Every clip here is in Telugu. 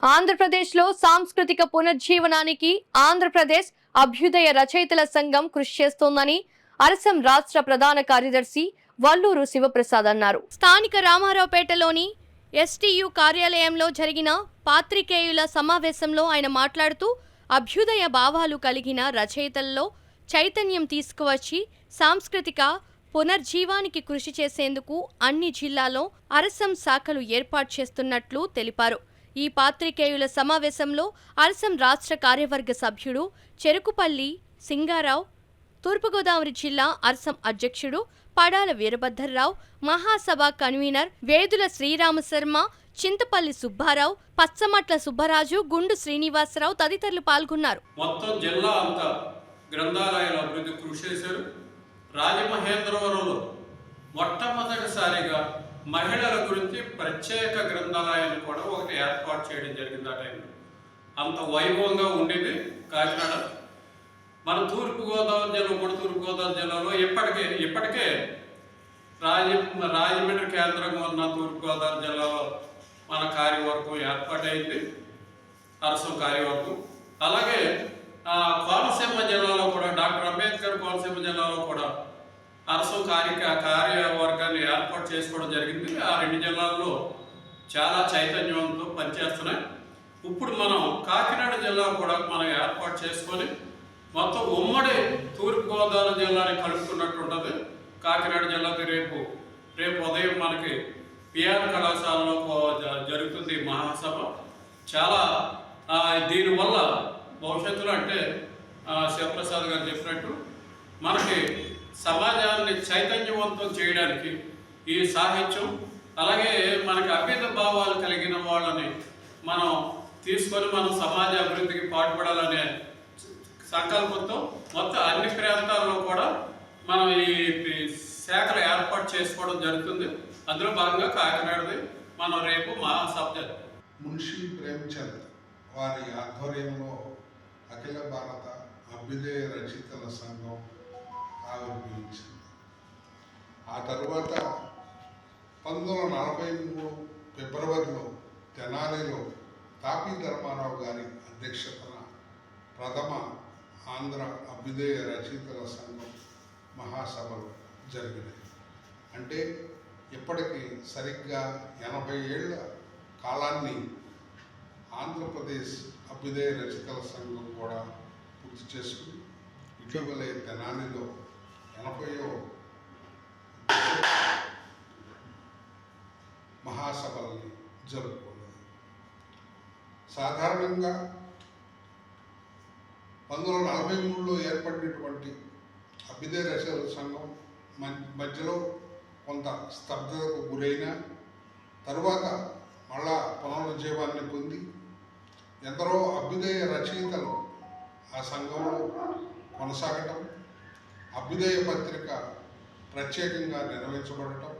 ఆంధ్రప్రదేశ్లో సాంస్కృతిక పునర్జీవనానికి ఆంధ్రప్రదేశ్ అభ్యుదయ రచయితల సంఘం కృషి చేస్తోందని అరసం రాష్ట్ర ప్రధాన కార్యదర్శి వల్లూరు శివప్రసాద్ అన్నారు. స్థానిక రామారావుపేటలోని ఎస్టీయు కార్యాలయంలో జరిగిన పాత్రికేయుల సమావేశంలో ఆయన మాట్లాడుతూ అభ్యుదయ భావాలు కలిగిన రచయితల్లో చైతన్యం తీసుకువచ్చి సాంస్కృతిక పునర్జీవానికి కృషి చేసేందుకు అన్ని జిల్లాల్లో అరసం శాఖలు ఏర్పాటు చేస్తున్నట్లు తెలిపారు. ఈ పాత్రికేయుల సమావేశంలో అరసం రాష్ట్ర కార్యవర్గ సభ్యుడు చెరుకుపల్లి సింగారావు, తూర్పుగోదావరి జిల్లా అరసం అధ్యక్షుడు పడాల వీరభద్రరావు, మహాసభ కన్వీనర్ వేదుల శ్రీరామశర్మ, చింతపల్లి సుబ్బారావు, పచ్చమట్ల సుబ్బరాజు, గుండు శ్రీనివాసరావు తదితరులు పాల్గొన్నారు. మొత్తం జిల్లా అంతా గ్రంథాలయాల అభివృద్ధి కృషి చేశారు. రాజమహేంద్రవరంలో మొట్టమొదటిసారిగా మహిళల గురించి ప్రత్యేక గ్రంథాలయాన్ని కూడా ఒకటి ఏర్పాటు చేయడం జరిగింది. ఆ టైంలో అంత వైభవంగా ఉండేది కాకినాడ. మన తూర్పుగోదావరి జిల్లా కూడా తూర్పుగోదావరి జిల్లాలో ఇప్పటికే రాజమండ్రి కేంద్రంగా ఉన్న తూర్పుగోదావరి జిల్లాలో మన కార్యవర్గం ఏర్పాటైంది, అరసం కార్యవర్గం. అలాగే కోనసీమ జిల్లాలో కూడా డాక్టర్ అంబేద్కర్ కోనసీమ జిల్లాలో కూడా అరసం కార్యవర్గాన్ని ఏర్పాటు చేసుకోవడం జరిగింది. ఆ రెండు జిల్లాల్లో చాలా చైతన్యంతో పనిచేస్తున్నాయి. ఇప్పుడు మనం కాకినాడ జిల్లా కూడా మనం ఏర్పాటు చేసుకొని మొత్తం ఉమ్మడి తూర్పుగోదావరి జిల్లాని కలుపుకున్నట్టు ఉంటుంది. కాకినాడ జిల్లాకి రేపు ఉదయం మనకి పిఆర్ కళాశాలలో జరుగుతుంది మహాసభ. చాలా దీనివల్ల భవిష్యత్తులో అంటే శివప్రసాద్ గారు చెప్పినట్టు మనకి సమాజాన్ని చైతన్యవంతం చేయడానికి ఈ సాహిత్యం, అలాగే మనకి అభ్యుద భావాలు కలిగిన వాళ్ళని మనం తీసుకొని మనం సమాజ అభివృద్ధికి పాటుపడాలనే సంకల్పంతో మొత్తం అన్ని ప్రాంతాల్లో కూడా మనం ఈ శాఖలు ఏర్పాటు చేసుకోవడం జరుగుతుంది. అందులో భాగంగా కాకినాడది మనం రేపు మహాసభ మున్షి ప్రేమ్చంద్ వారి ఆధ్వర్యంలో అఖిల భారత అభ్యుదయ రచయితల సంఘం ఆవిర్భవించింది. ఆ తరువాత 1943 ఫిబ్రవరిలో తెనాలిలో తాపీ ధర్మారావు గారి అధ్యక్షతన ప్రథమ ఆంధ్ర అభ్యుదయ రచయితల సంఘం మహాసభలు జరిగినాయి. అంటే ఇప్పటికీ సరిగ్గా 80 ఏళ్ల కాలాన్ని ఆంధ్రప్రదేశ్ అభ్యుదయ రచయితల సంఘం కూడా పూర్తి చేసుకుని ఇటీవలే తెనాలిలో 80వ మహాసభల్ని జరుపుకున్నది. సాధారణంగా 1943లో ఏర్పడినటువంటి అభ్యుదయ రచయితల సంఘం మధ్యలో కొంత స్తబ్దతకు గురైన తరువాత మళ్ళా పునరుజ్జీవాన్ని పొంది ఎందరో అభ్యుదయ రచయితలు ఆ సంఘంలో కొనసాగటం, అభ్యుదయ పత్రిక ప్రత్యేకంగా నిర్వహించబడటం,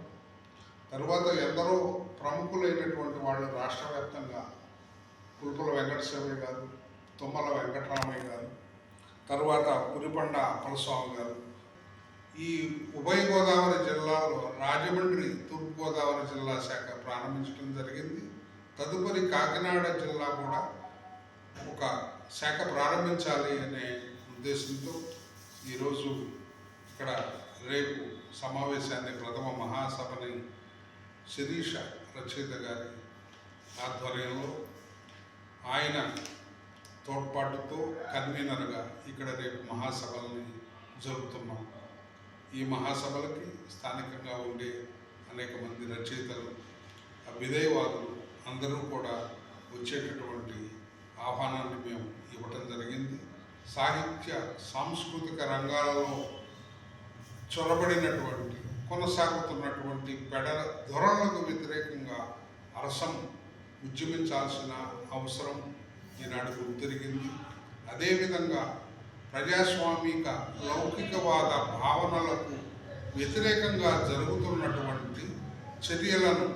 తరువాత ఎందరో ప్రముఖులైనటువంటి వాళ్ళు రాష్ట్ర వ్యాప్తంగా పుల్పుల వెంకటశివయ్య గారు, తుమ్మల వెంకటరామయ్య గారు, తరువాత పురిపండ అప్పలస్వామి గారు, ఈ ఉభయ గోదావరి జిల్లాలో రాజమండ్రి తూర్పుగోదావరి జిల్లా శాఖ ప్రారంభించడం జరిగింది. తదుపరి కాకినాడ జిల్లా కూడా ఒక శాఖ ప్రారంభించాలి అనే ఉద్దేశంతో ఈరోజు ఇక్కడ రేపు సమావేశాన్ని ప్రథమ మహాసభని శిరీష రచయిత గారి ఆధ్వర్యంలో ఆయన తోడ్పాటుతో కన్వీనర్గా ఇక్కడ రేపు మహాసభల్ని జరుపుతున్నాం. ఈ మహాసభలకి స్థానికంగా ఉండే అనేక మంది రచయితలు, అభ్యుదయవాదులు అందరూ కూడా వచ్చేటటువంటి ఆహ్వానాన్ని మేము ఇవ్వటం జరిగింది. సాహిత్య సాంస్కృతిక రంగాలలో చొరబడినటువంటి కొనసాగుతున్నటువంటి పెడల ధోరణులకు వ్యతిరేకంగా అరసం ఉద్యమించాల్సిన అవసరం ఈనాడు గుర్తిరిగింది. అదేవిధంగా ప్రజాస్వామిక లౌకికవాద భావనలకు వ్యతిరేకంగా జరుగుతున్నటువంటి చర్యలను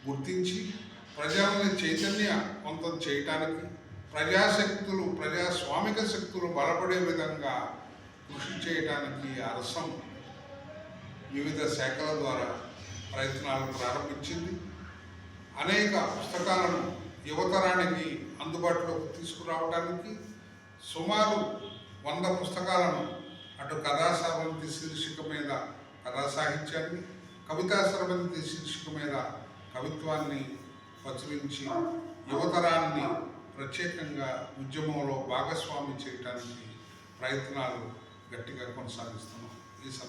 గుర్తించి ప్రజల్ని చైతన్యవంతం చేయటానికి ప్రజాశక్తులు, ప్రజాస్వామిక శక్తులు బలపడే విధంగా కృషి చేయడానికి అరసం వివిధ శాఖల ద్వారా ప్రయత్నాలు ప్రారంభించింది. అనేక పుస్తకాలను యువతరానికి అందుబాటులోకి తీసుకురావడానికి సుమారు 100 పుస్తకాలను అటు కథా స్రవంతి శీర్షిక మీద కథా సాహిత్యాన్ని, కవితా స్రవంతి శీర్షిక మీద కవిత్వాన్ని ప్రచురించి యువతరాన్ని ప్రత్యేకంగా ఉద్యమంలో భాగస్వామి చేయడానికి ప్రయత్నాలు గట్టిగా కొనసాగిస్తున్నాం. ఈ సందర్భంగా